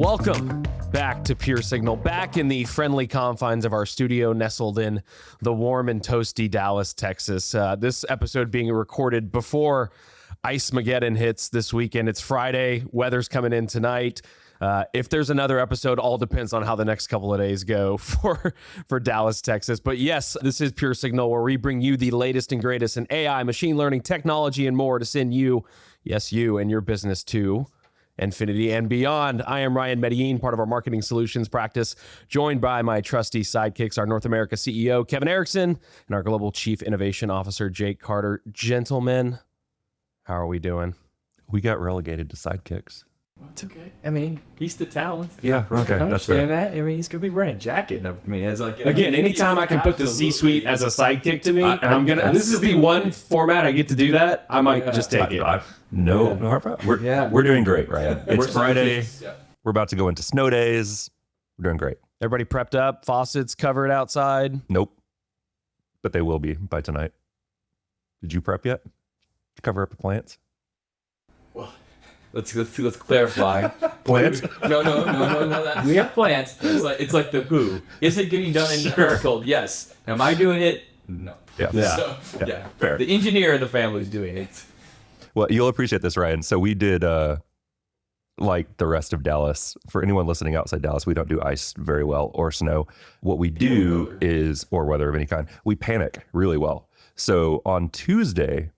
Welcome back to Pure Signal, back in the friendly confines of our studio, nestled in the warm and toasty Dallas, Texas. This episode being recorded before Ice-Mageddon hits this weekend. It's Friday. Weather's coming in tonight. If there's another episode, all depends on how the next couple of days go for Dallas, Texas. But yes, this is Pure Signal, where we bring you the latest and greatest in AI, machine learning, technology, and more to send you, yes, you and your business to infinity and beyond. I am Ryan Medellin, part of our marketing solutions practice, joined by my trusty sidekicks, our North America CEO, Kevin Erickson, and our Global Chief Innovation Officer, Jake Carter. Gentlemen, how are we doing? We got relegated to sidekicks. It's okay. I mean, he's the talent. Yeah, okay, I that's fair. understand that. I mean, he's going to be wearing a jacket. I mean, it's like... Again, anytime I can put the C-suite as a sidekick to me, this is the one format I get to do that, I might just take it. We're doing great, Ryan. It's Friday. Yeah. We're about to go into snow days. We're doing great. Everybody prepped up, faucets covered outside. Nope. But they will be by tonight. Did you prep yet? Did you cover up the plants? Well, let's clarify. Plants? No. We have plants. It's like the who. Is it getting done in the miracle? Yes. Am I doing it? No. Yeah. So, yeah. Fair. The engineer in the family is doing it. Well, you'll appreciate this, Ryan. So we did, like the rest of Dallas. For anyone listening outside Dallas, we don't do ice very well or snow. What we do is, or weather of any kind, we panic really well. So on Tuesday,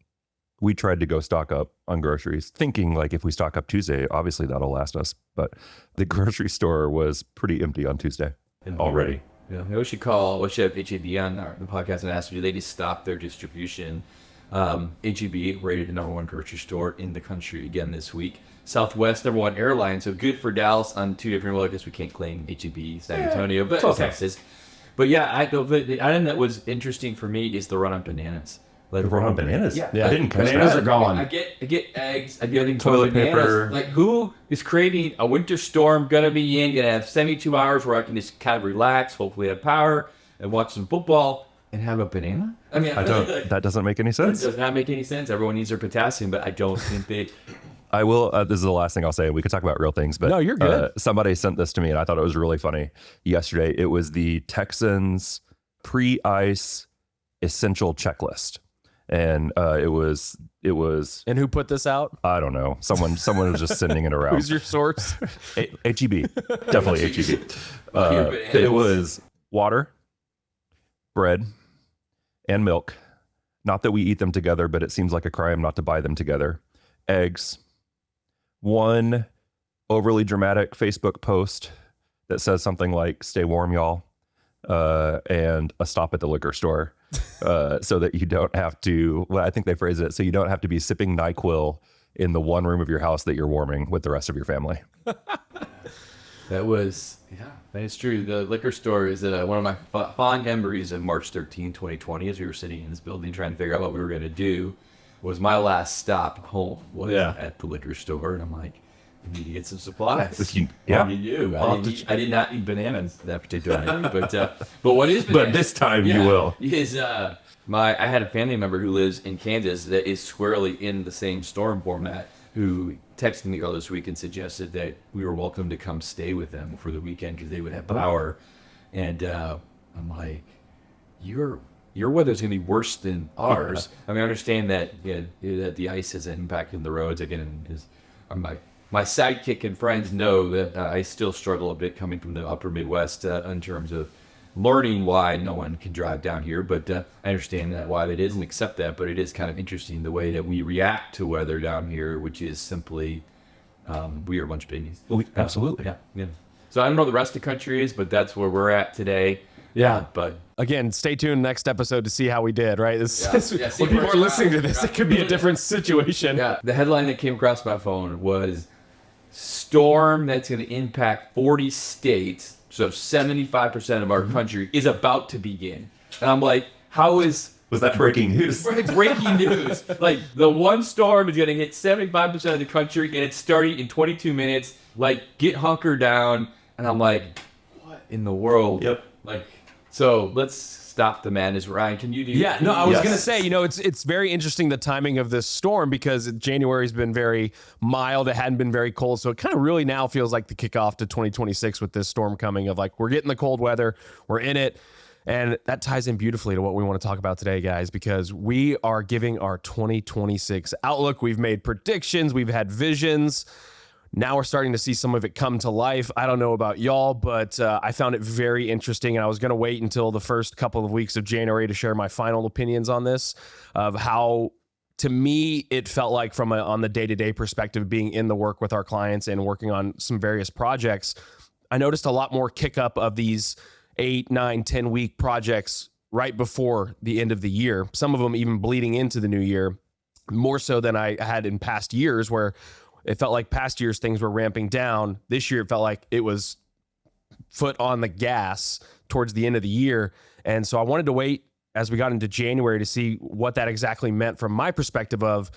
we tried to go stock up on groceries, thinking like if we stock up Tuesday, obviously that'll last us. But the grocery store was pretty empty on Tuesday already. Yeah, we should call HEB on the podcast and ask, do they just stop their distribution? HEB rated the #1 grocery store in the country again this week. Southwest #1 airline, so good for Dallas on two different. Well, I guess we can't claim HEB San Antonio, but Texas. But yeah, the item that was interesting for me is the run on bananas. The run on bananas? Yeah. I didn't catch Bananas that. are gone. I get eggs. I get Toilet paper. Like, who is creating a winter storm? Gonna be in. Gonna have 72 hours where I can just kind of relax, hopefully have power, and watch some football and have a banana. I mean, That doesn't make any It sense. does not make any sense. Everyone needs their potassium, but I don't think they... I will. This is the last thing I'll say. We could talk about real things, but No, you're good. Somebody sent this to me, and I thought it was really funny. Yesterday, it was the Texans pre-ice essential checklist, and it was. And who put this out? I don't know. Someone was just sending it around. Who's your source? HEB, definitely HEB. It was water, bread, and milk. Not that we eat them together, but it seems like a crime not to buy them together. Eggs, one overly dramatic Facebook post that says something like "Stay warm, y'all," and a stop at the liquor store, so that you don't have to. Well, I think they phrased it so you don't have to be sipping NyQuil in the one room of your house that you're warming with the rest of your family. That is true. The liquor store is one of my fond memories of March 13, 2020, as we were sitting in this building trying to figure out what we were going to do. Was my last stop home at the liquor store, and I'm like, I need to get some supplies. You do. I did not eat bananas that particular night, but what is bananas? But this time you will. Is I had a family member who lives in Kansas that is squarely in the same storm format, who texted me earlier this week and suggested that we were welcome to come stay with them for the weekend because they would have power. And I'm like, your weather's going to be worse than ours. I mean, I understand that that the ice has impacted the roads. Again, my sidekick and friends know that I still struggle a bit coming from the upper Midwest in terms of learning why no one can drive down here. But I understand that why it is and accept that. But it is kind of interesting the way that we react to weather down here, which is simply we are a bunch of babies. Absolutely. Yeah. So I don't know what the rest of the country is, but that's where we're at today. Yeah. But Again, stay tuned next episode to see how we did, right? see When people where are listening to this, yeah. it could be a different situation. Yeah, the headline that came across my phone was storm that's going to impact 40 states, so 75% of our country is about to begin. And I'm like, was that breaking news? Breaking news. Like, the one storm is going to hit 75% of the country, and it's starting in 22 minutes. Like, get hunkered down. And I'm like, what in the world? Yep. Like, So let's stop the madness. Ryan, can you do? Yeah, no, I was Yes. going to say, it's very interesting the timing of this storm because January's been very mild. It hadn't been very cold. So it kind of really now feels like the kickoff to 2026 with this storm coming of like, we're getting the cold weather, we're in it. And that ties in beautifully to what we want to talk about today, guys, because we are giving our 2026 outlook. We've made predictions, we've had visions. Now we're starting to see some of it come to life. I don't know about y'all, but I found it very interesting. And I was going to wait until the first couple of weeks of January to share my final opinions on this, of how, to me, it felt like from on the day-to-day perspective, being in the work with our clients and working on some various projects, I noticed a lot more kick up of these 8, 9, 10-week projects right before the end of the year. Some of them even bleeding into the new year, more so than I had in past years, where it felt like past years things were ramping down. This year it felt like it was foot on the gas towards the end of the year. And so I wanted to wait as we got into January to see what that exactly meant from my perspective of,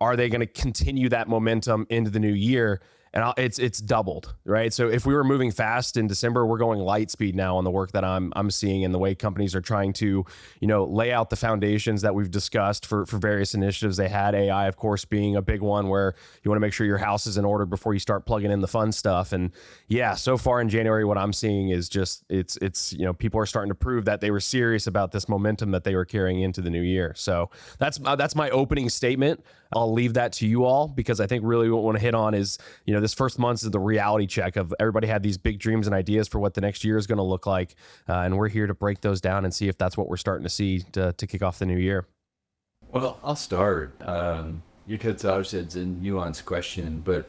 are they going to continue that momentum into the new year? And it's doubled, right? So if we were moving fast in December, we're going light speed now on the work that I'm seeing and the way companies are trying to, lay out the foundations that we've discussed for various initiatives they had. AI, of course, being a big one where you want to make sure your house is in order before you start plugging in the fun stuff. And yeah, so far in January, what I'm seeing is just it's people are starting to prove that they were serious about this momentum that they were carrying into the new year. So that's my opening statement. I'll leave that to you all because I think really what I want to hit on is, this first month is the reality check of everybody had these big dreams and ideas for what the next year is going to look like. And we're here to break those down and see if that's what we're starting to see to kick off the new year. Well, I'll start. Because obviously it's a nuanced question, but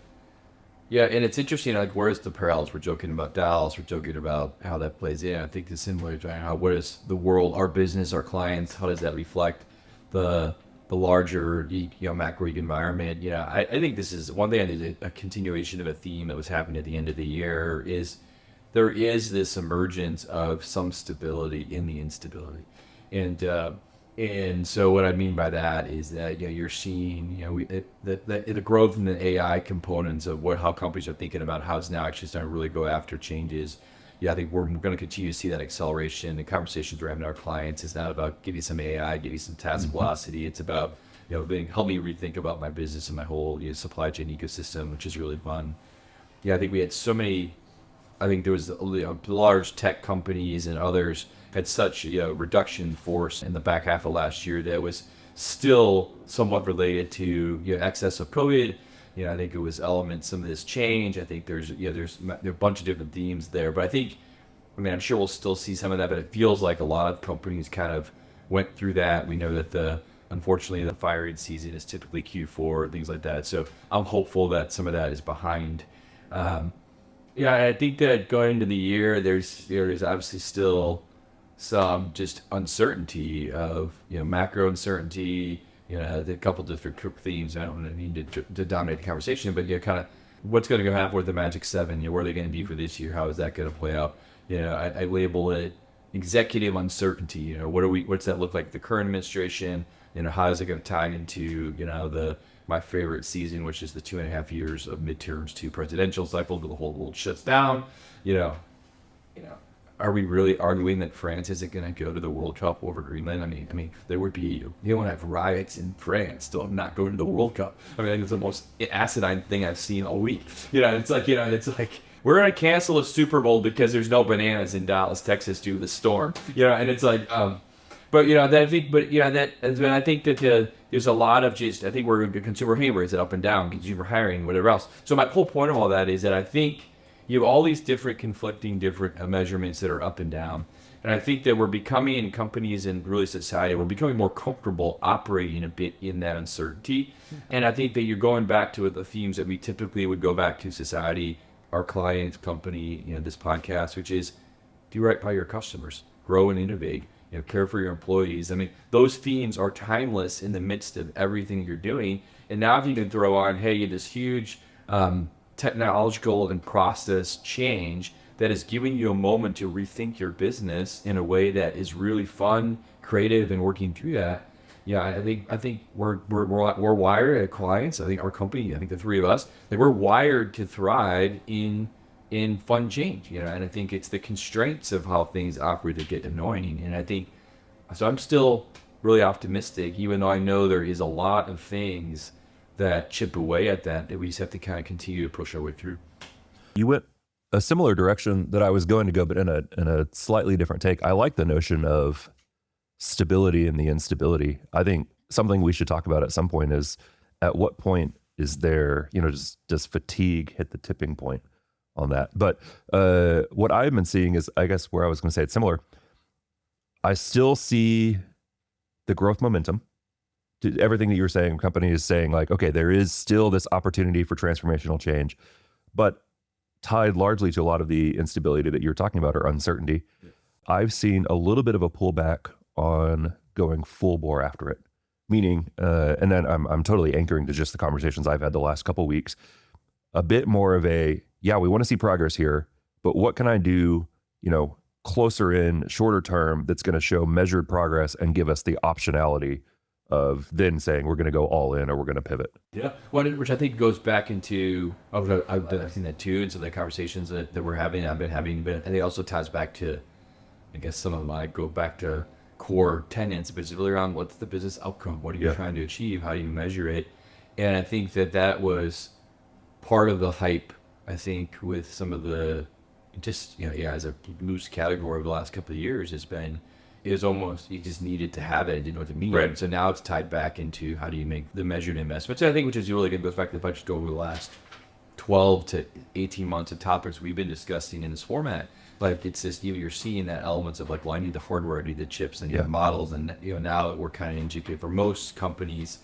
yeah, and it's interesting, like, where's the parallels? We're joking about Dallas, we're joking about how that plays in. I think it's similar to how, what is the world, our business, our clients, how does that reflect the larger, macro environment? I think this is one thing. I think a continuation of a theme that was happening at the end of the year is there is this emergence of some stability in the instability, and so what I mean by that is that you're seeing the growth in the AI components of how companies are thinking about how it's now actually starting to really go after changes. I think we're going to continue to see that acceleration. The conversations we're having with our clients is not about give you some AI, give you some task velocity. It's about help me rethink about my business and my whole supply chain ecosystem, which is really fun. I think we had so many. I think there was large tech companies and others had such reduction in force in the back half of last year that was still somewhat related to excess of COVID. I think it was some of this change. I think there's a bunch of different themes there, but I'm sure we'll still see some of that, but it feels like a lot of companies kind of went through that. We know that unfortunately the firing season is typically Q4, things like that. So I'm hopeful that some of that is behind. I think that going into the year, there's obviously still some just uncertainty of macro uncertainty. A couple different themes. I don't need to dominate the conversation, but kind of what's going to go happen with the Magic 7? Where are they going to be for this year? How is that going to play out? I label it executive uncertainty. What's that look like? The current administration. How is it going to tie into my favorite season, which is the 2.5 years of midterms to presidential cycle, till the whole world shuts down. Are we really arguing that France isn't going to go to the World Cup over Greenland? I mean, there would be, want to have riots in France still not going to the World Cup. I think it's the most asinine thing I've seen all week. It's like we're going to cancel a Super Bowl because there's no bananas in Dallas, Texas due to the storm. And it's like, I think that there's a lot of just, I think we're going to consumer behavior is up and down, consumer hiring, whatever else. So my whole point of all that is that I think you have all these conflicting measurements that are up and down. And I think that we're becoming, in companies and really society, we're becoming more comfortable operating a bit in that uncertainty. And I think that you're going back to the themes that we typically would go back to society, our clients, company, this podcast, which is do right by your customers, grow and innovate, care for your employees. Those themes are timeless in the midst of everything you're doing. And now if you can throw on, hey, this huge technological and process change that is giving you a moment to rethink your business in a way that is really fun, creative, and working through that. I think we're wired as clients. I think our company, I think the three of us, we're wired to thrive in in fun change, and I think it's the constraints of how things operate that get annoying. And I think, so I'm still really optimistic, even though I know there is a lot of things that chip away at that we just have to kind of continue to push our way through. You went a similar direction that I was going to go, but in a slightly different take. I like the notion of stability in the instability. I think something we should talk about at some point is, at what point is there, does fatigue hit the tipping point on that? But what I've been seeing is, I guess where I was going to say it's similar. I still see the growth momentum to everything that you were saying. Company is saying like, okay, there is still this opportunity for transformational change, but tied largely to a lot of the instability that you're talking about, or uncertainty. Yeah. I've seen a little bit of a pullback on going full bore after it. Meaning, and then I'm totally anchoring to just the conversations I've had the last couple of weeks, a bit more of a, yeah, we want to see progress here, but what can I do, closer in, shorter term, that's going to show measured progress and give us the optionality of then saying we're going to go all in or we're going to pivot. Yeah, which I think goes back into, I've seen that too, and so the conversations that we're having, I've been having, but I think it also ties back to, I guess some of my go back to core tenets, but it's really around what's the business outcome, what are you trying to achieve, how do you measure it. And I think that was part of the hype, I think, with some of the just as a loose category over the last couple of years has been, is almost you just needed to have it and didn't know what to mean. Right. So now it's tied back into how do you make the measured investments. And I think which is really good, goes back to if I just go over the last 12 to 18 months of topics we've been discussing in this format. Like it's just, you're seeing that elements of like, well, I need the hardware, I need the chips, and the models, and now we're kind of educated for most companies.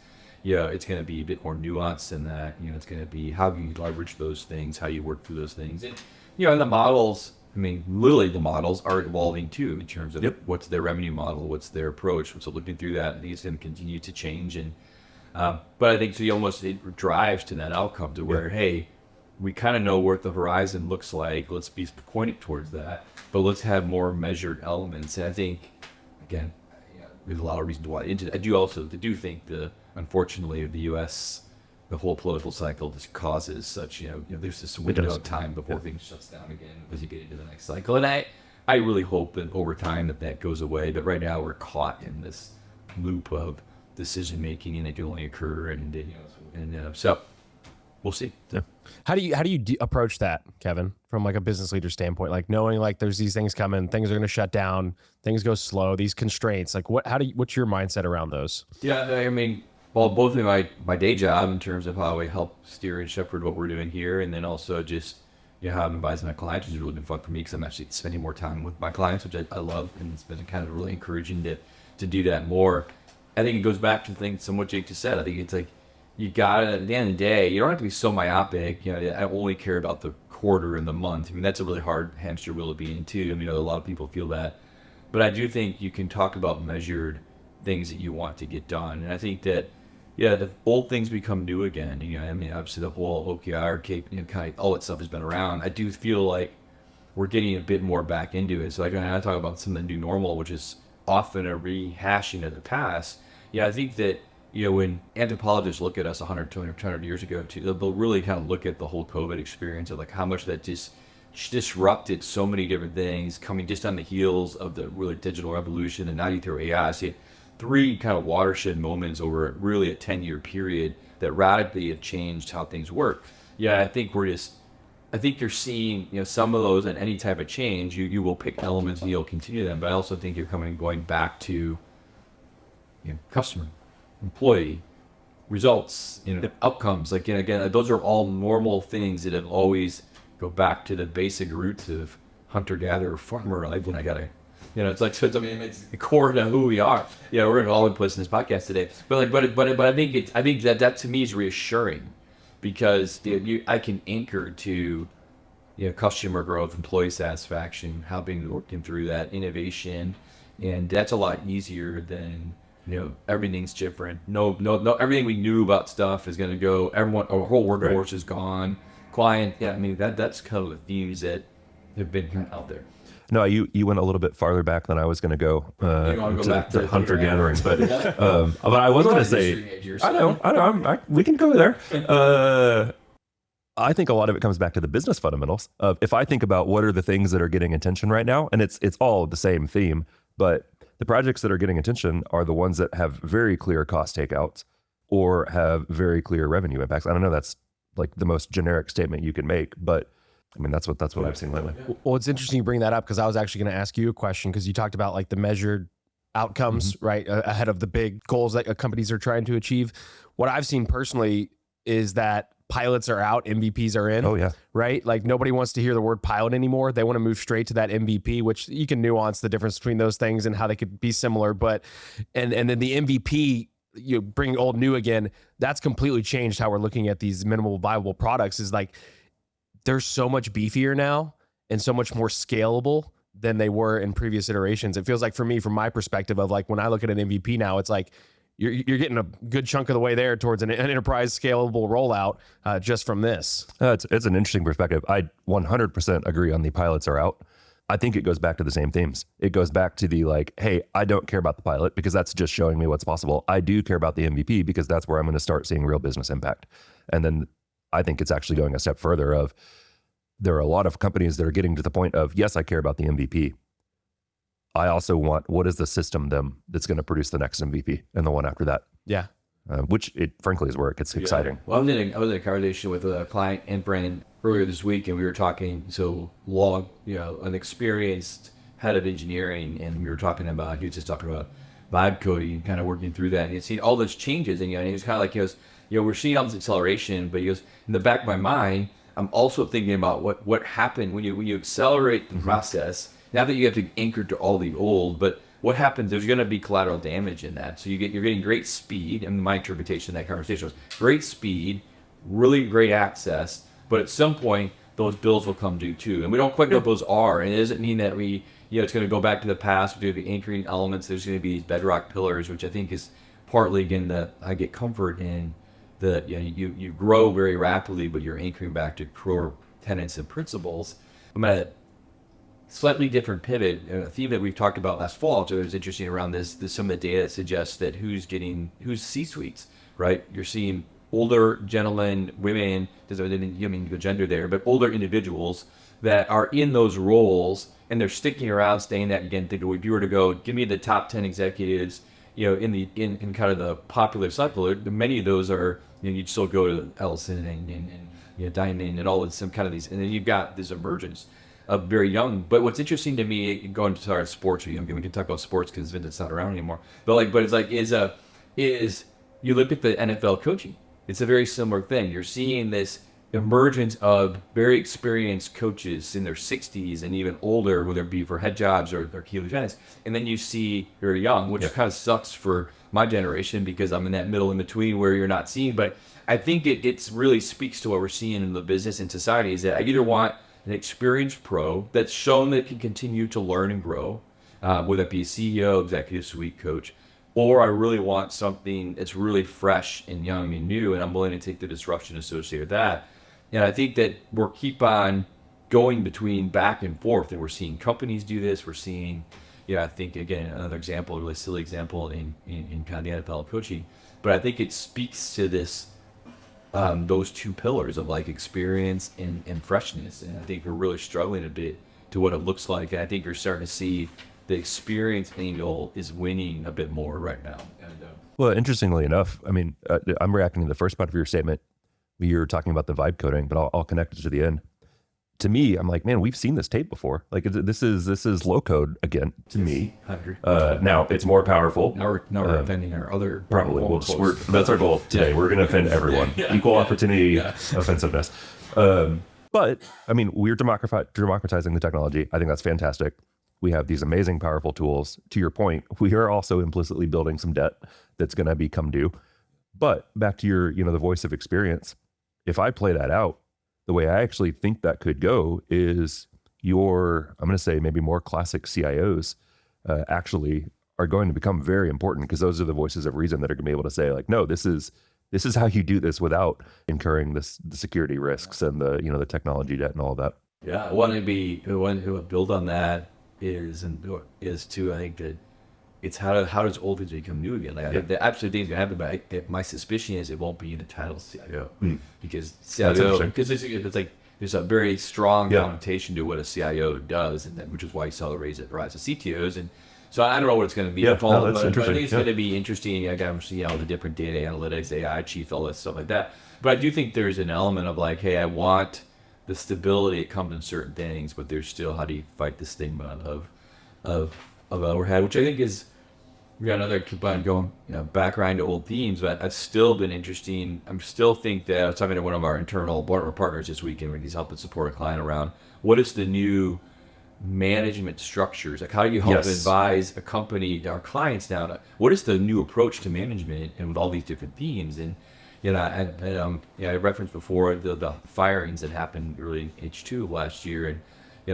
It's going to be a bit more nuanced in that. It's going to be how you leverage those things, how you work through those things, and and the models. I mean, literally the models are evolving too in terms of what's their revenue model, what's their approach. So looking through that, these can continue to change, and but I think so. It drives to that outcome to where hey, we kind of know what the horizon looks like. Let's be pointed towards that, but let's have more measured elements. And I think, again, there's a lot of reasons why. I do think unfortunately, the U.S., the whole political cycle just causes such, there's this window of time before things shuts down again as you get into the next cycle. And I really hope that over time that goes away. But right now we're caught in this loop of decision making, and it can only occur, so we'll see. Yeah. How do you approach that, Kevin, from like a business leader standpoint? Like knowing like there's these things coming, things are going to shut down, things go slow, these constraints. Like what's your mindset around those? Yeah, I mean, well, both in my day job in terms of how I help steer and shepherd what we're doing here, and then also just how I'm advising my clients, which has really been fun for me because I'm actually spending more time with my clients, which I love, and it's been kind of really encouraging to do that more. I think it goes back to things somewhat Jake just said. I think it's like you got to, at the end of the day, you don't have to be so myopic. I only care about the quarter and the month. I mean, that's a really hard hamster wheel to be in too. I mean, a lot of people feel that, but I do think you can talk about measured things that you want to get done, and I think that. Yeah, the old things become new again. I mean, obviously the whole OKR, kind of all that stuff has been around. I do feel like we're getting a bit more back into it. So like when I talk about some of the new normal, which is often a rehashing of the past. I think that, when anthropologists look at us 100, 200 years ago, too, they'll really kind of look at the whole COVID experience of like how much that just disrupted so many different things coming just on the heels of the really digital revolution. And now you throw AI. So 3 kind of watershed moments over really a 10-year period that radically have changed how things work. I think you're seeing, some of those, and any type of change, you will pick elements and you'll continue them. But I also think you're going back to, customer, employee, results, outcomes. Like, again, those are all normal things that have always go back to the basic roots of hunter-gatherer, farmer. Like when I gotta. It's like, so it's the core to who we are. We're going to all inputs in this podcast today. But I think that to me is reassuring because I can anchor to, customer growth, employee satisfaction, helping working through that innovation, and that's a lot easier than everything's different. No, everything we knew about stuff is going to go. Our whole workforce is gone. Client, that's kind of the themes that have been out there. No, you went a little bit farther back than I was going to go back to hunter gathering, but I was going to say, I know, we can go there. I think a lot of it comes back to the business fundamentals of if I think about what are the things that are getting attention right now, and it's all the same theme, but the projects that are getting attention are the ones that have very clear cost takeouts or have very clear revenue impacts. I don't know, that's like the most generic statement you can make, but I mean, that's what I've seen lately. Well, it's interesting you bring that up because I was actually going to ask you a question because you talked about like the measured outcomes, right, ahead of the big goals that companies are trying to achieve. What I've seen personally is that pilots are out, MVPs are in. Oh yeah. Right? Like nobody wants to hear the word pilot anymore. They want to move straight to that MVP, which you can nuance the difference between those things and how they could be similar. But, and then the MVP, you bring old new again, that's completely changed how we're looking at these minimal viable products is like, they're so much beefier now and so much more scalable than they were in previous iterations. It feels like for me, from my perspective of like, when I look at an MVP now, it's like, you're getting a good chunk of the way there towards an enterprise scalable rollout just from this. It's an interesting perspective. I 100% agree on the pilots are out. I think it goes back to the same themes. It goes back to the like, hey, I don't care about the pilot because that's just showing me what's possible. I do care about the MVP because that's where I'm going to start seeing real business impact. And then I think it's actually going a step further of there are a lot of companies that are getting to the point of, yes, I care about the MVP. I also want, what is the system that's going to produce the next MVP and the one after that? Yeah. Which it frankly is where it gets exciting. Well, I was in a conversation with a client and Brandon earlier this week, and we were talking, an experienced head of engineering, and we were talking about, he was just talking about vibe coding and kind of working through that. And he's seen all those changes, and, and he was kind of like, we're seeing all this acceleration, but he goes, in the back of my mind, I'm also thinking about what happened when you accelerate the process. Now that you have to anchor to all the old, but what happens, there's going to be collateral damage in that. So you're getting great speed, and my interpretation of that conversation was great speed, really great access, but at some point, those bills will come due too. And we don't quite know what those are, and it doesn't mean that it's going to go back to the past, do the anchoring elements. There's going to be these bedrock pillars, which I think is partly, again, that I get comfort in that you grow very rapidly, but you're anchoring back to core tenets and principles. I'm at a slightly different pivot, a theme that we've talked about last fall. So it was interesting around this some of the data that suggests that who's C-suites, right? You're seeing older gentlemen, women, the gender there, but older individuals that are in those roles and they're sticking around, staying that. Again, think if you were to go, give me the top 10 executives, in kind of the popular cycle, many of those are, you'd still go to Ellison and Diamond and all of some kind of these, and then you've got this emergence of very young. But what's interesting to me, going to our sports, we can talk about sports because Vincent's not around anymore. But it's like is you look at the NFL coaching, it's a very similar thing. You're seeing this emergence of very experienced coaches in their 60s and even older, whether it be for head jobs or key lieutenants. And then you see very young, which kind of sucks for my generation because I'm in that middle in between where you're not seeing. But I think it really speaks to what we're seeing in the business and society is that I either want an experienced pro that's shown that it can continue to learn and grow, whether it be a CEO, executive suite coach, or I really want something that's really fresh and young and new, and I'm willing to take the disruption associated with that. And I think that we'll keep on going between back and forth, and we're seeing companies do this. We're seeing, I think, again, another example, a really silly example in kind of the NFL coaching, but I think it speaks to this, those two pillars of like experience and freshness. And I think we're really struggling a bit to what it looks like. And I think you're starting to see the experience angle is winning a bit more right now. Well, interestingly enough, I mean, I'm reacting to the first part of your statement. You're talking about the vibe coding, but I'll connect it to the end. To me, I'm like, man, we've seen this tape before. Like this is low code again to me. Now it's more powerful. Now we're offending our other probably. That's our goal today. We're going to offend everyone. Equal opportunity offensiveness. But I mean, we're democratizing the technology. I think that's fantastic. We have these amazing, powerful tools. To your point, we are also implicitly building some debt that's going to become due. But back to your, the voice of experience. If I play that out, the way I actually think that could go is I'm going to say maybe more classic CIOs actually are going to become very important because those are the voices of reason that are going to be able to say like, no, this is how you do this without incurring the security risks and the technology debt and all of that. Yeah, I want to be the one who would build on that is to, I think that It's how does old things become new again? Like the absolute things gonna happen, but my suspicion is it won't be in the title CIO because CIO because it's like there's a very strong connotation to what a CIO does, and which is why you saw the rise of CTOs. And so I don't know what it's going to be. That's but I think interesting. it's going to be interesting. I got to see all the different data analytics, AI chief, all that stuff like that. But I do think there's an element of like, hey, I want the stability that comes in certain things, but there's still how do you fight the stigma of overhead, which I think is. We got another combined going back around to old themes, but I've still been interesting. I'm still think that I was talking to one of our internal partners this weekend when he's helping support a client around what is the new management structures, like how do you help advise a company, our clients now, what is the new approach to management and with all these different themes. And I referenced before the firings that happened early in H2 of last year, and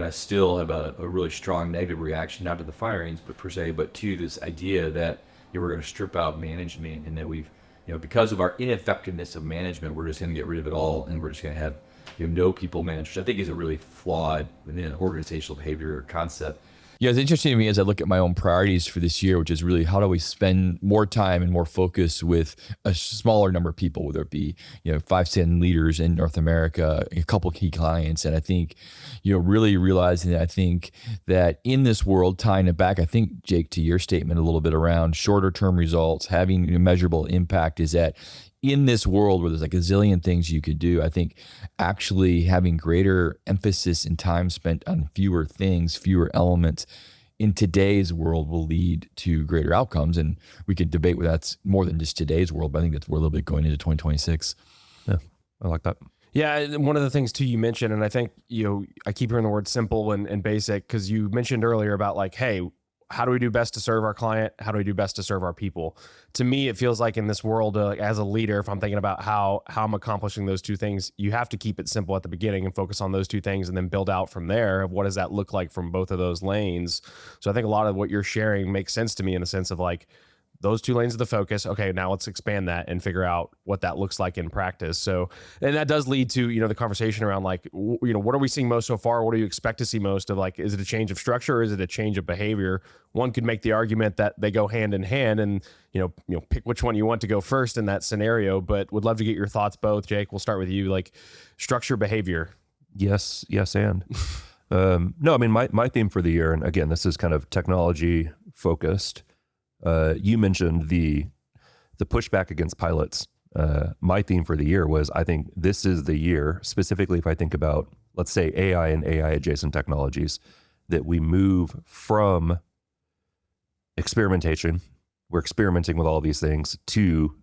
I still have a really strong negative reaction, not to the firings, but to this idea that we're going to strip out management, and that we've, because of our ineffectiveness of management, we're just going to get rid of it all, and we're just going to have no people managed, which I think is a really flawed organizational behavior or concept. Yeah, it's interesting to me as I look at my own priorities for this year, which is really how do we spend more time and more focus with a smaller number of people, whether it be 5 to 10 leaders in North America, a couple of key clients. And I think really realizing that I think that in this world, tying it back, I think, Jake, to your statement a little bit around shorter term results, having measurable impact, is that in this world where there's like a zillion things you could do, I think actually having greater emphasis and time spent on fewer things, fewer elements in today's world will lead to greater outcomes. And we could debate whether that's more than just today's world, but I think that's we're a little bit going into 2026. Yeah, I like that. Yeah, and one of the things too you mentioned, and I think I keep hearing the word simple and basic, because you mentioned earlier about like, hey, how do we do best to serve our client? How do we do best to serve our people? To me, it feels like in this world, as a leader, if I'm thinking about how I'm accomplishing those two things, you have to keep it simple at the beginning and focus on those two things, and then build out from there of what does that look like from both of those lanes. So I think a lot of what you're sharing makes sense to me in the sense of like, those two lanes of the focus. Okay, now let's expand that and figure out what that looks like in practice. So, and that does lead to, the conversation around like, what are we seeing most so far? What do you expect to see most of? Like, is it a change of structure or is it a change of behavior? One could make the argument that they go hand in hand, and, pick which one you want to go first in that scenario, but would love to get your thoughts both. Jake, we'll start with you, like structure, behavior. Yes. And, no, I mean, my theme for the year, and again, this is kind of technology focused. You mentioned the pushback against pilots. My theme for the year was, I think this is the year, specifically if I think about, let's say, AI and AI adjacent technologies, that we move from experimentation, we're experimenting with all these things, to,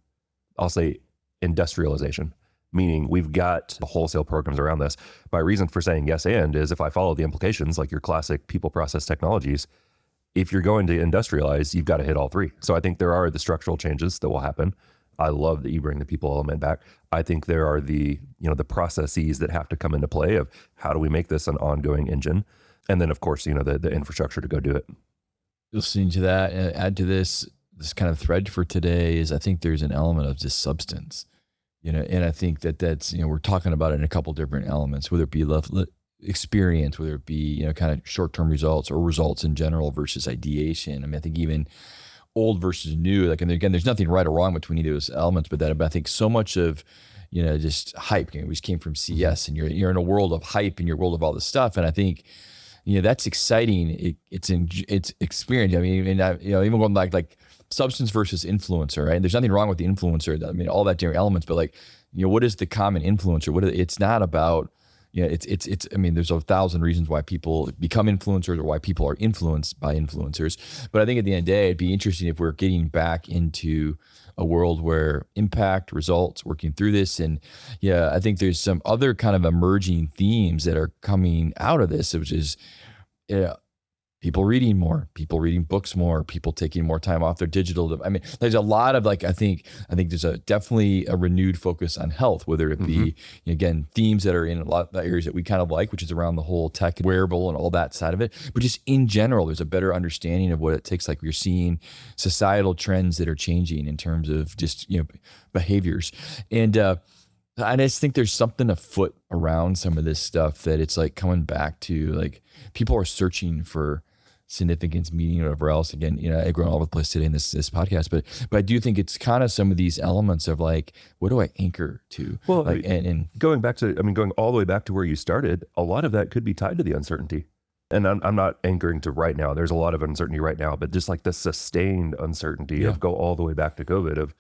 I'll say, industrialization, meaning we've got wholesale programs around this. My reason for saying yes and is if I follow the implications, like your classic people process technologies, if you're going to industrialize, you've got to hit all three. So I think there are the structural changes that will happen. I love that you bring the people element back. I think there are the processes that have to come into play of how do we make this an ongoing engine? And then of course, the infrastructure to go do it. Listening to that and add to this kind of thread for today is I think there's an element of just substance, and I think that's, we're talking about it in a couple different elements, whether it be experience, whether it be, kind of short-term results or results in general versus ideation. I mean, I think even old versus new, like, and again, there's nothing right or wrong between either of those elements, but I think so much of, just hype, we just came from CS, and you're in a world of hype and your world of all this stuff. And I think, that's exciting. It's experience. I mean, even going back, like substance versus influencer, right? There's nothing wrong with the influencer. I mean, all that different elements, but like, what is the common influencer? It's not about, it's I mean, there's 1,000 reasons why people become influencers or why people are influenced by influencers. But I think at the end of the day, it'd be interesting if we're getting back into a world where impact, results, working through this. And I think there's some other kind of emerging themes that are coming out of this, which is, people reading more, people reading books more, people taking more time off their digital. I mean, there's a lot of like, I think there's definitely a renewed focus on health, whether it be, again, themes that are in a lot of the areas that we kind of like, which is around the whole tech wearable and all that side of it. But just in general, there's a better understanding of what it takes. Like we're seeing societal trends that are changing in terms of just, behaviors. And I just think there's something afoot around some of this stuff that it's like coming back to, like, people are searching for significance, meaning, or whatever else. Again, I've grown all over the place today in this podcast, but I do think it's kind of some of these elements of like, what do I anchor to? Well, like, and going all the way back to where you started, a lot of that could be tied to the uncertainty. And I'm not anchoring to right now. There's a lot of uncertainty right now, but just like the sustained uncertainty of go all the way back to COVID, of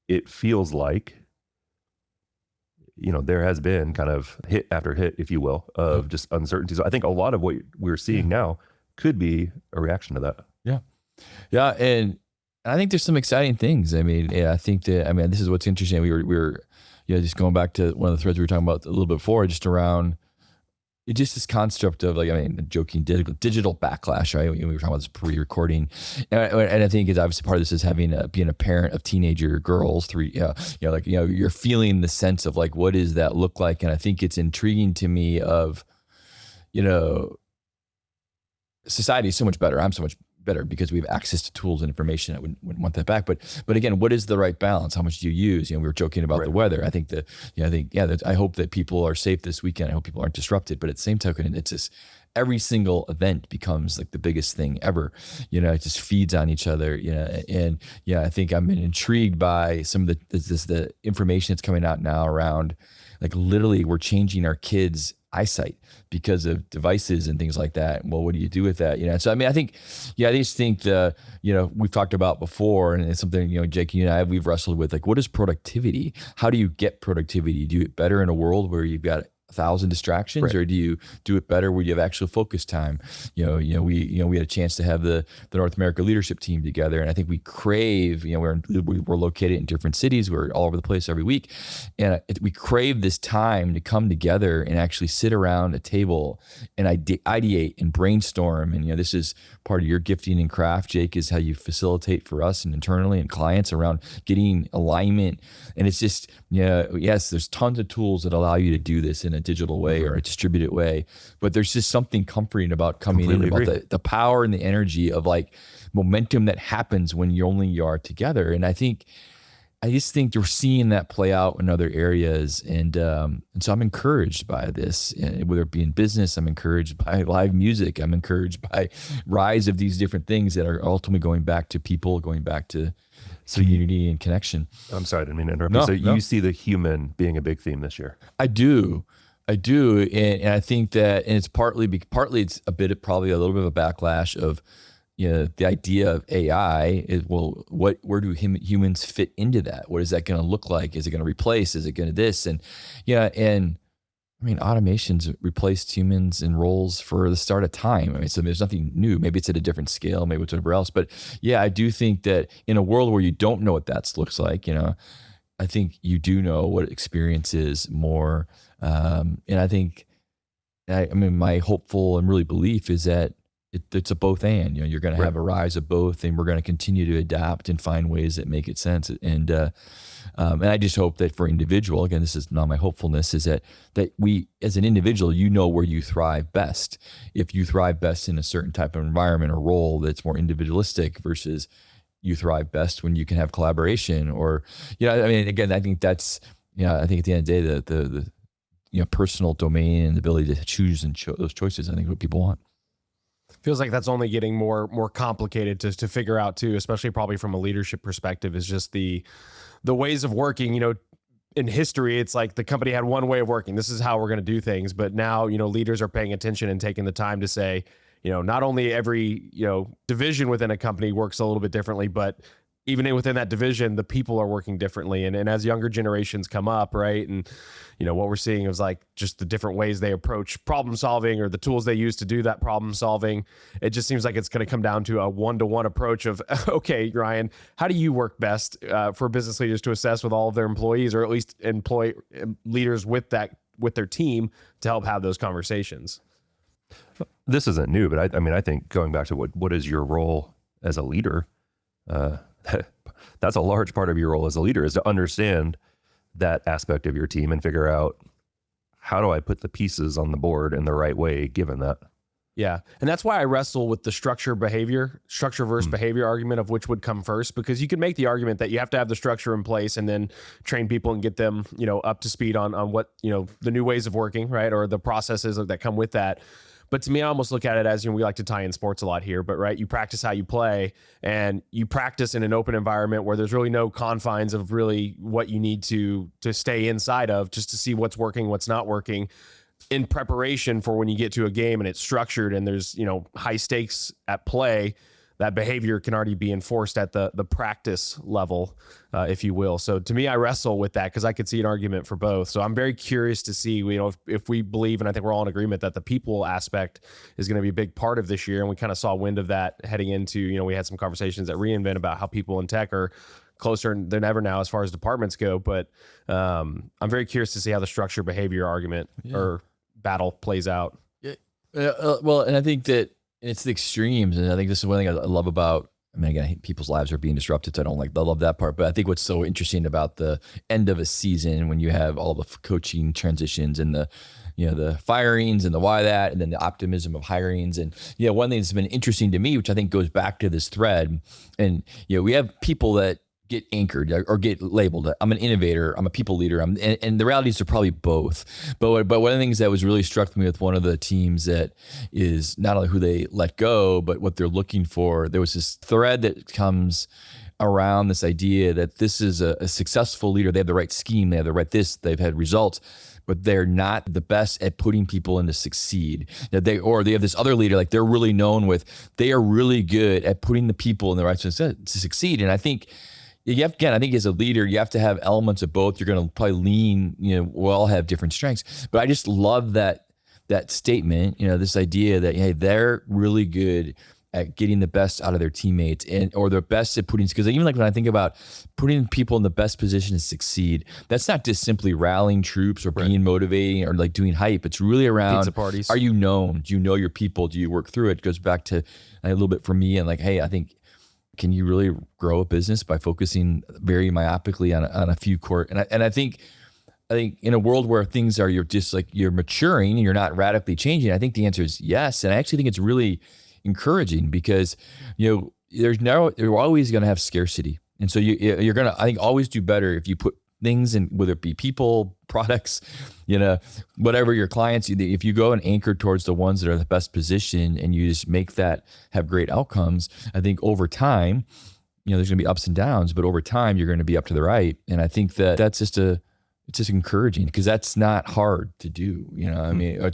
it feels like, there has been kind of hit after hit, if you will, of just uncertainty. So I think a lot of what we're seeing now could be a reaction to that. Yeah. And I think there's some exciting things. I think that, this is what's interesting. We were just going back to one of the threads we were talking about a little bit before, just around just this concept of joking digital backlash, right? We were talking about this pre-recording, and I think it's obviously part of this is being a parent of teenager girls. You're feeling the sense of like, what does that look like? And I think it's intriguing to me of, society is so much better. I'm so much better because we have access to tools and information. I wouldn't want that back. But again, what is the right balance? How much do you use? We were joking about the weather. I think I hope that people are safe this weekend. I hope people aren't disrupted. But at the same token, it's just every single event becomes like the biggest thing ever. It just feeds on each other. And I think I'm intrigued by some of the information that's coming out now around like literally we're changing our kids' eyesight because of devices and things like that. Well, what do you do with that? So I think, I just think we've talked about before, and it's something, Jake, you and I, we've wrestled with, like, what is productivity? How do you get productivity? Do you do it better in a world where you've got 1,000 distractions, or do you do it better where you have actual focus time? We had a chance to have the North America leadership team together, and I think we crave. We're located in different cities. We're all over the place every week, and we crave this time to come together and actually sit around a table and ideate and brainstorm. And this is part of your gifting and craft, Jake, is how you facilitate for us and internally and clients around getting alignment. And it's just yes, there's tons of tools that allow you to do this in a digital way or a distributed way, but there's just something comforting about coming in, about the power and the energy of like momentum that happens when you are together. And I just think you're seeing that play out in other areas. And so I'm encouraged by this, whether it be in business, I'm encouraged by live music. I'm encouraged by rise of these different things that are ultimately going back to people, going back to community and connection. I'm sorry, I didn't mean to interrupt you. So you see the human being a big theme this year? I do. And I think that, and it's partly it's probably a little bit of a backlash of, the idea of AI is, well, where do humans fit into that? What is that going to look like? Is it going to replace? Is it going to this? And automation's replaced humans in roles for the start of time. So there's nothing new. Maybe it's at a different scale, maybe it's whatever else. But I do think that in a world where you don't know what that looks like, I think you do know what experience is more. And I think, my hopeful and really belief is that it's a both and. You're going to have a rise of both, and we're going to continue to adapt and find ways that make it sense. And I just hope that for individual, again, this is not my hopefulness, is that we, as an individual, where you thrive best. If you thrive best in a certain type of environment or role that's more individualistic versus you thrive best when you can have collaboration, or again, I think that's I think at the end of the day, the personal domain and the ability to choose and those choices, I think, what people want. Feels like that's only getting more complicated to figure out too, especially probably from a leadership perspective, is just the ways of working. In history, it's like the company had one way of working. This is how we're going to do things. But now, leaders are paying attention and taking the time to say, not only every, division within a company works a little bit differently, but even within that division, the people are working differently. And as younger generations come up, right? And, what we're seeing is like just the different ways they approach problem solving or the tools they use to do that problem solving. It just seems like it's going to come down to a one-to-one approach of, okay, Ryan, how do you work best for business leaders to assess with all of their employees, or at least employ leaders with their team to help have those conversations? This isn't new, but I think going back to what is your role as a leader, that's a large part of your role as a leader, is to understand that aspect of your team and figure out, how do I put the pieces on the board in the right way given that? Yeah. And that's why I wrestle with the structure versus behavior argument of which would come first, because you can make the argument that you have to have the structure in place and then train people and get them, up to speed on what, the new ways of working, right? Or the processes that come with that. But to me, I almost look at it as, we like to tie in sports a lot here, but right, you practice how you play, and you practice in an open environment where there's really no confines of really what you need to stay inside of, just to see what's working, what's not working, in preparation for when you get to a game and it's structured and there's, high stakes at play. That behavior can already be enforced at the practice level, if you will. So to me, I wrestle with that because I could see an argument for both. So I'm very curious to see, if we believe, and I think we're all in agreement, that the people aspect is going to be a big part of this year. And we kind of saw wind of that heading into, we had some conversations at reInvent about how people in tech are closer than ever now as far as departments go. But I'm very curious to see how the structure behavior argument or battle plays out. Yeah. Well, and I think that it's the extremes. And I think this is one thing I love about, again, people's lives are being disrupted, so I love that part. But I think what's so interesting about the end of a season, when you have all the coaching transitions and the firings and the why that, and then the optimism of hirings. And, one thing that's been interesting to me, which I think goes back to this thread, and, we have people that get anchored or get labeled. I'm an innovator. I'm a people leader. And the reality is they're probably both. But one of the things that was really struck me with one of the teams that is not only who they let go, but what they're looking for. There was this thread that comes around this idea that this is a successful leader. They have the right scheme. They have the right this. They've had results, but they're not the best at putting people in to succeed. They have this other leader, like they're really known with, they are really good at putting the people in the right position to succeed. And I think, I think as a leader, you have to have elements of both. You're going to probably lean, we'll all have different strengths, but I just love that statement, this idea that, hey, they're really good at getting the best out of their teammates or they're best at putting, because even like when I think about putting people in the best position to succeed, that's not just simply rallying troops or being motivating or like doing hype. It's really around pizza parties. Are you known? Do you know your people? Do you work through it? It goes back to a little bit for me and like, hey, I think, can you really grow a business by focusing very myopically on a few core? And I think in a world where things are, you're maturing and you're not radically changing, I think the answer is yes. And I actually think it's really encouraging because, you're always going to have scarcity. And so you're going to, I think, always do better if you put things in, whether it be people, products, whatever your clients, if you go and anchor towards the ones that are the best position and you just make that have great outcomes, I think over time, there's going to be ups and downs, but over time you're going to be up to the right. And I think that's it's just encouraging because that's not hard to do,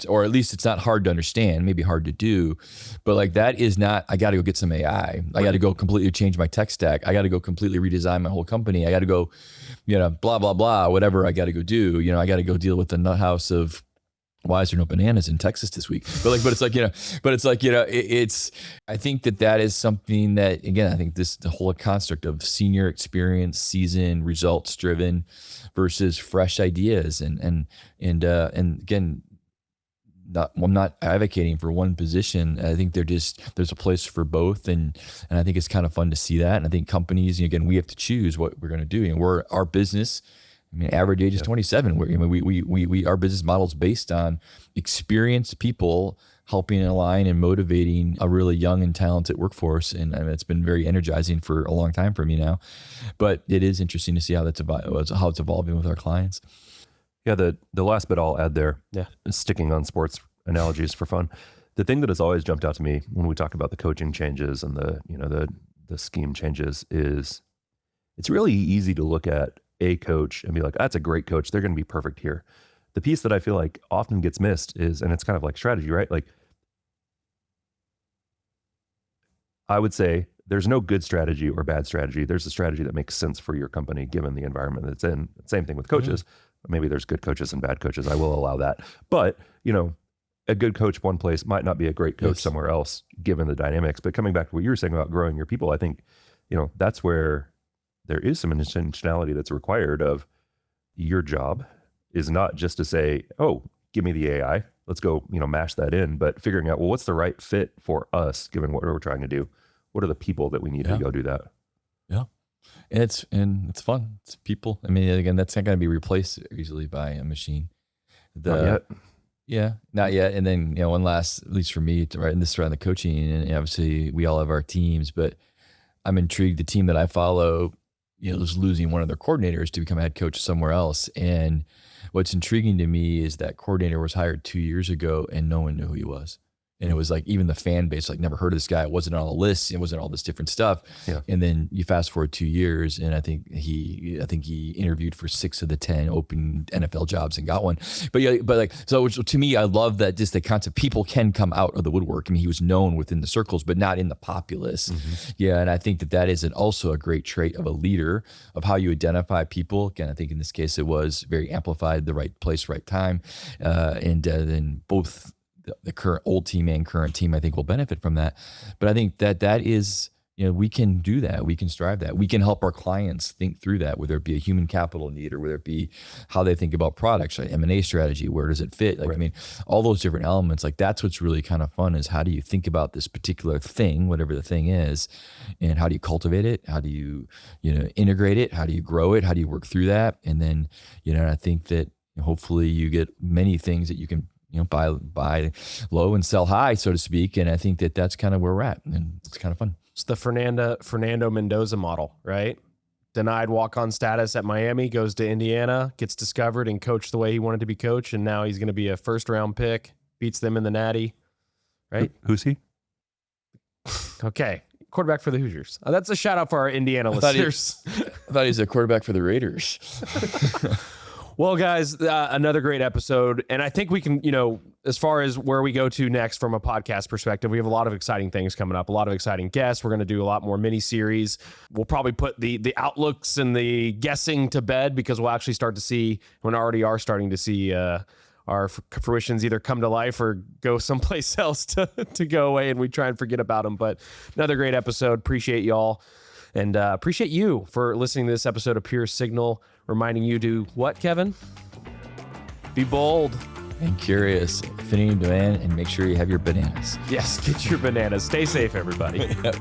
or at least it's not hard to understand, maybe hard to do, but like that is not, I got to go get some AI. I got to go completely change my tech stack. I got to go completely redesign my whole company. I got to go, blah, blah, blah, whatever I got to go do, I got to go deal with the nut house of why is there no bananas in Texas this week? But it's I think that is something that, again, I think the whole construct of senior experience, season, results driven versus fresh ideas. And again, I'm not advocating for one position. I think there's a place for both. And I think it's kind of fun to see that. And I think companies, again, we have to choose what we're going to do. And our business, average age is 27. We our business model is based on experienced people helping align and motivating a really young and talented workforce. And it's been very energizing for a long time for me now. But it is interesting to see how it's evolving with our clients. Yeah, the last bit I'll add there, sticking on sports analogies for fun. The thing that has always jumped out to me when we talk about the coaching changes and the scheme changes is it's really easy to look at a coach and be like, that's a great coach. They're going to be perfect here. The piece that I feel like often gets missed is, and it's kind of like strategy, right? Like I would say there's no good strategy or bad strategy. There's a strategy that makes sense for your company, given the environment that it's in. Same thing with coaches. Mm-hmm. Maybe there's good coaches and bad coaches. I will allow that. But, a good coach one place might not be a great coach somewhere else, given the dynamics. But coming back to what you were saying about growing your people, I think, that's where there is some intentionality that's required of your job is not just to say, oh, give me the AI, let's go, mash that in, but figuring out, well, what's the right fit for us, given what we're trying to do? What are the people that we need to go do that? Yeah. And it's fun. It's people. Again, that's not going to be replaced easily by a machine. Not yet. Yeah, not yet. And then, one last, at least for me, right in this around the coaching, and obviously we all have our teams, but I'm intrigued. The team that I follow, is losing one of their coordinators to become a head coach somewhere else. And what's intriguing to me is that coordinator was hired 2 years ago and no one knew who he was. And it was like, even the fan base, like, never heard of this guy. It wasn't on the list. It wasn't all this different stuff. Yeah. And then you fast forward 2 years, and I think he interviewed for 6 of the 10 open NFL jobs and got one. But yeah, but like, so to me, I love that, just the concept, people can come out of the woodwork. I mean, he was known within the circles, but not in the populace. Yeah. And I think that is also a great trait of a leader, of how you identify people. Again, I think in this case, it was very amplified, the right place, right time. And then both the current old team and current team, I think, will benefit from that. But I think that is, we can do that. We can strive that. We can help our clients think through that, whether it be a human capital need or whether it be how they think about products, like M&A strategy, where does it fit? Like, right. I mean, all those different elements, like, that's what's really kind of fun, is how do you think about this particular thing, whatever the thing is, and how do you cultivate it? How do you, integrate it? How do you grow it? How do you work through that? And then, I think that hopefully you get many things that you can, buy low and sell high, so to speak. And I think that that's kind of where we're at, and it's kind of fun. It's the Fernando Mendoza model, right? Denied walk-on status at Miami, goes to Indiana, gets discovered and coached the way he wanted to be coached, and now he's going to be a first-round pick, beats them in the Natty, right? Who's he? Okay, quarterback for the Hoosiers. That's a shout-out for our Indiana listeners. I thought he was a quarterback for the Raiders. Well, guys, another great episode. And I think we can, as far as where we go to next from a podcast perspective, we have a lot of exciting things coming up, a lot of exciting guests. We're going to do a lot more mini-series. We'll probably put the outlooks and the guessing to bed, because we'll actually start to see, we already are starting to see our fruitions either come to life or go someplace else to go away, and we try and forget about them. But another great episode. Appreciate y'all. And appreciate you for listening to this episode of Pure Signal, reminding you to what, Kevin? Be bold. And curious. Affinity, demand, and make sure you have your bananas. Yes, get your bananas. Stay safe, everybody. Yep.